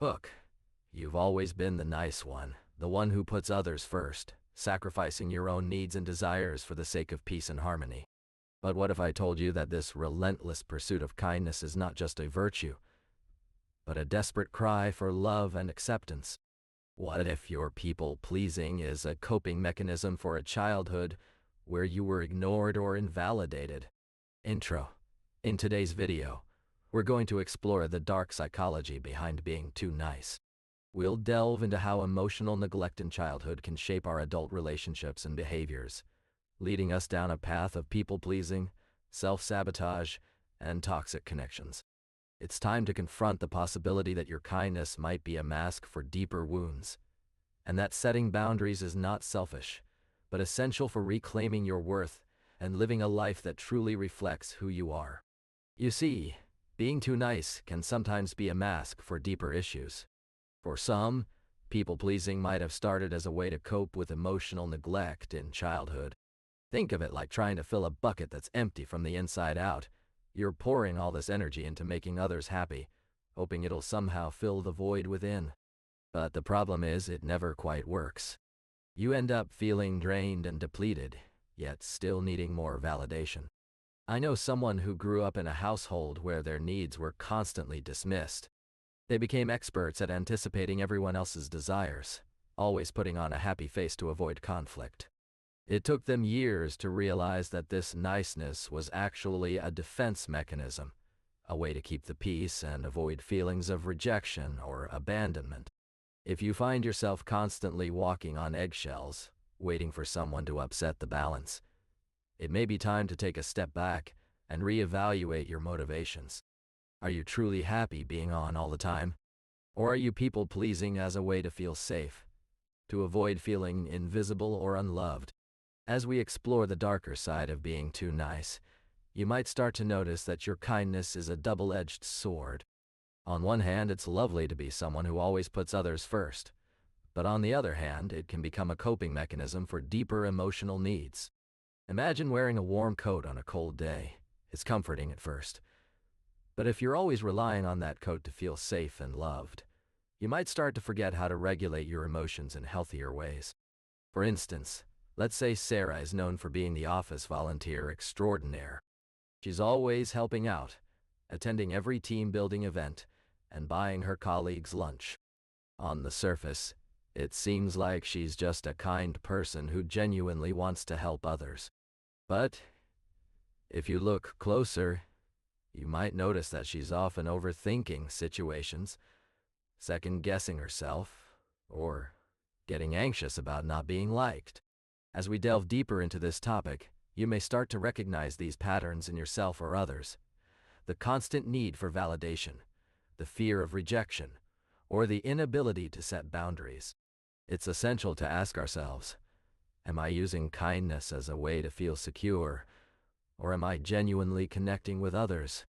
Look, you've always been the nice one, the one who puts others first, sacrificing your own needs and desires for the sake of peace and harmony. But what if I told you that this relentless pursuit of kindness is not just a virtue, but a desperate cry for love and acceptance? What if your people-pleasing is a coping mechanism for a childhood where you were ignored or invalidated? Intro. In today's video, we're going to explore the dark psychology behind being too nice. We'll delve into how emotional neglect in childhood can shape our adult relationships and behaviors, leading us down a path of people-pleasing, self-sabotage, and toxic connections. It's time to confront the possibility that your kindness might be a mask for deeper wounds, and that setting boundaries is not selfish, but essential for reclaiming your worth and living a life that truly reflects who you are. You see, being too nice can sometimes be a mask for deeper issues. For some, people-pleasing might have started as a way to cope with emotional neglect in childhood. Think of it like trying to fill a bucket that's empty from the inside out. You're pouring all this energy into making others happy, hoping it'll somehow fill the void within. But the problem is, it never quite works. You end up feeling drained and depleted, yet still needing more validation. I know someone who grew up in a household where their needs were constantly dismissed. They became experts at anticipating everyone else's desires, always putting on a happy face to avoid conflict. It took them years to realize that this niceness was actually a defense mechanism, a way to keep the peace and avoid feelings of rejection or abandonment. If you find yourself constantly walking on eggshells, waiting for someone to upset the balance, it may be time to take a step back and reevaluate your motivations. Are you truly happy being on all the time? Or are you people-pleasing as a way to feel safe, to avoid feeling invisible or unloved? As we explore the darker side of being too nice, you might start to notice that your kindness is a double-edged sword. On one hand, it's lovely to be someone who always puts others first, but on the other hand, it can become a coping mechanism for deeper emotional needs. Imagine wearing a warm coat on a cold day. It's comforting at first. But if you're always relying on that coat to feel safe and loved, you might start to forget how to regulate your emotions in healthier ways. For instance, let's say Sarah is known for being the office volunteer extraordinaire. She's always helping out, attending every team-building event, and buying her colleagues lunch. On the surface, it seems like she's just a kind person who genuinely wants to help others. But if you look closer, you might notice that she's often overthinking situations, second-guessing herself, or getting anxious about not being liked. As we delve deeper into this topic, you may start to recognize these patterns in yourself or others. The constant need for validation, the fear of rejection, or the inability to set boundaries. It's essential to ask ourselves, am I using kindness as a way to feel secure, or am I genuinely connecting with others?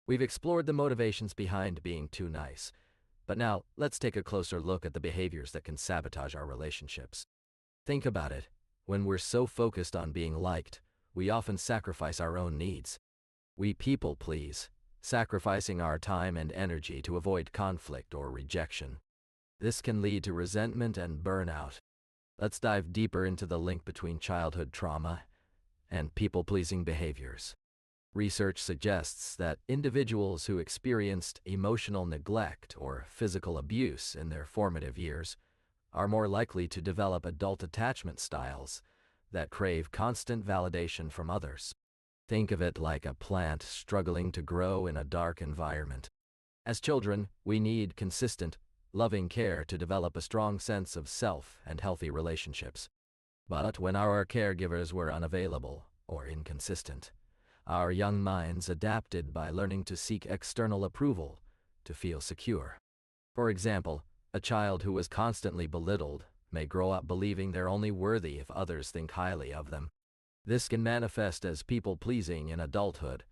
We've explored the motivations behind being too nice, but now let's take a closer look at the behaviors that can sabotage our relationships. Think about it. When we're so focused on being liked, we often sacrifice our own needs. We people please, sacrificing our time and energy to avoid conflict or rejection. This can lead to resentment and burnout. Let's dive deeper into the link between childhood trauma and people-pleasing behaviors. Research suggests that individuals who experienced emotional neglect or physical abuse in their formative years are more likely to develop adult attachment styles that crave constant validation from others. Think of it like a plant struggling to grow in a dark environment. As children, we need consistent, loving care to develop a strong sense of self and healthy relationships. But when our caregivers were unavailable or inconsistent, our young minds adapted by learning to seek external approval to feel secure. For example, a child who was constantly belittled may grow up believing they're only worthy if others think highly of them. This can manifest as people-pleasing in adulthood,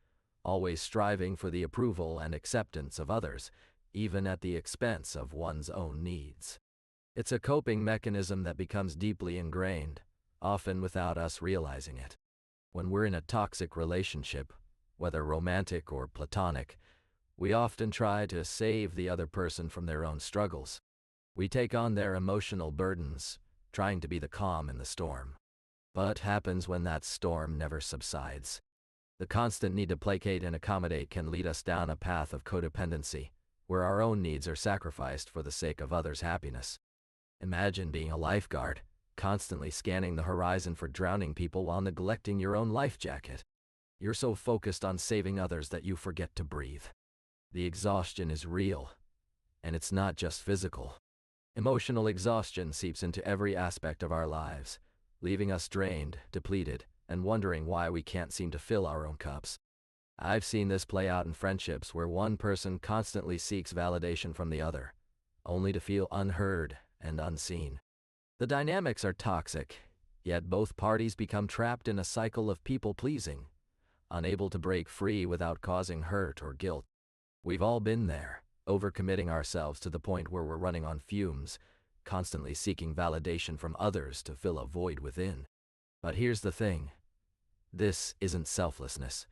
always striving for the approval and acceptance of others, even at the expense of one's own needs. It's a coping mechanism that becomes deeply ingrained, often without us realizing it. When we're in a toxic relationship, whether romantic or platonic, We often try to save the other person from their own struggles. We take on their emotional burdens, trying to be the calm in the storm. But what happens when that storm never subsides? The constant need to placate and accommodate can lead us down a path of codependency, where our own needs are sacrificed for the sake of others' happiness. Imagine being a lifeguard, constantly scanning the horizon for drowning people while neglecting your own life jacket. You're so focused on saving others that you forget to breathe. The exhaustion is real, and it's not just physical. Emotional exhaustion seeps into every aspect of our lives, leaving us drained, depleted, and wondering why we can't seem to fill our own cups. I've seen this play out in friendships where one person constantly seeks validation from the other, only to feel unheard and unseen. The dynamics are toxic, yet both parties become trapped in a cycle of people-pleasing, unable to break free without causing hurt or guilt. We've all been there, overcommitting ourselves to the point where we're running on fumes, constantly seeking validation from others to fill a void within. But here's the thing. This isn't selflessness.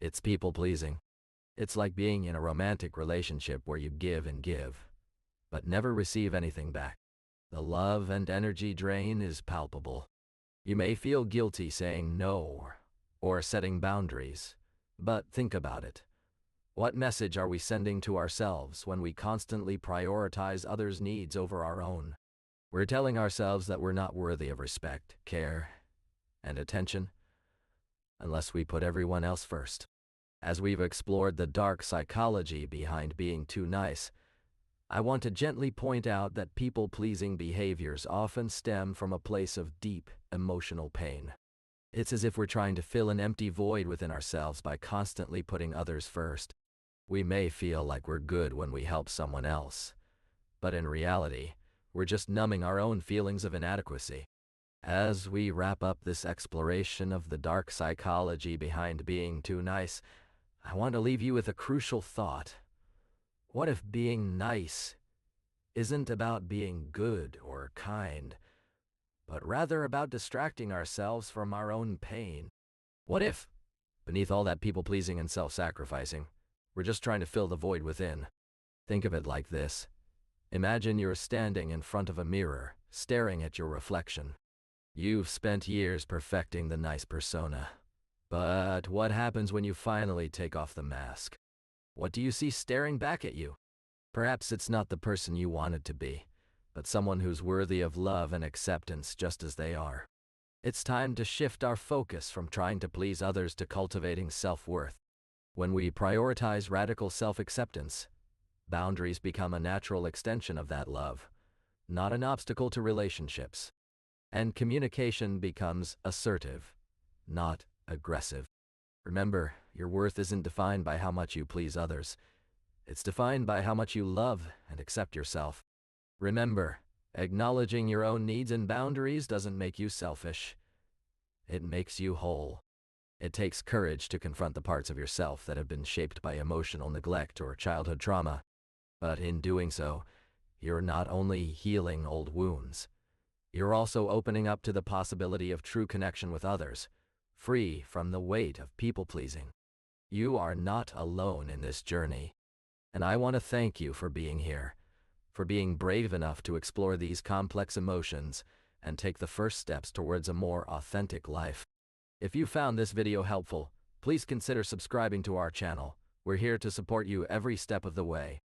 It's people-pleasing. It's like being in a romantic relationship where you give and give, but never receive anything back. The love and energy drain is palpable. You may feel guilty saying no or setting boundaries, but think about it. What message are we sending to ourselves when we constantly prioritize others' needs over our own? We're telling ourselves that we're not worthy of respect, care, and attention unless we put everyone else first. As we've explored the dark psychology behind being too nice, I want to gently point out that people-pleasing behaviors often stem from a place of deep emotional pain. It's as if we're trying to fill an empty void within ourselves by constantly putting others first. We may feel like we're good when we help someone else, but in reality, we're just numbing our own feelings of inadequacy. As we wrap up this exploration of the dark psychology behind being too nice, I want to leave you with a crucial thought. What if being nice isn't about being good or kind, but rather about distracting ourselves from our own pain? What if, beneath all that people-pleasing and self-sacrificing, we're just trying to fill the void within? Think of it like this. Imagine you're standing in front of a mirror, staring at your reflection. You've spent years perfecting the nice persona. But what happens when you finally take off the mask? What do you see staring back at you? Perhaps it's not the person you wanted to be, but someone who's worthy of love and acceptance just as they are. It's time to shift our focus from trying to please others to cultivating self-worth. When we prioritize radical self-acceptance, boundaries become a natural extension of that love, not an obstacle to relationships. And communication becomes assertive, not aggressive. Remember, your worth isn't defined by how much you please others. It's defined by how much you love and accept yourself. Remember, acknowledging your own needs and boundaries doesn't make you selfish. It makes you whole. It takes courage to confront the parts of yourself that have been shaped by emotional neglect or childhood trauma. But in doing so, you're not only healing old wounds, you're also opening up to the possibility of true connection with others, free from the weight of people-pleasing. You are not alone in this journey. And I want to thank you for being here, for being brave enough to explore these complex emotions and take the first steps towards a more authentic life. If you found this video helpful, please consider subscribing to our channel. We're here to support you every step of the way.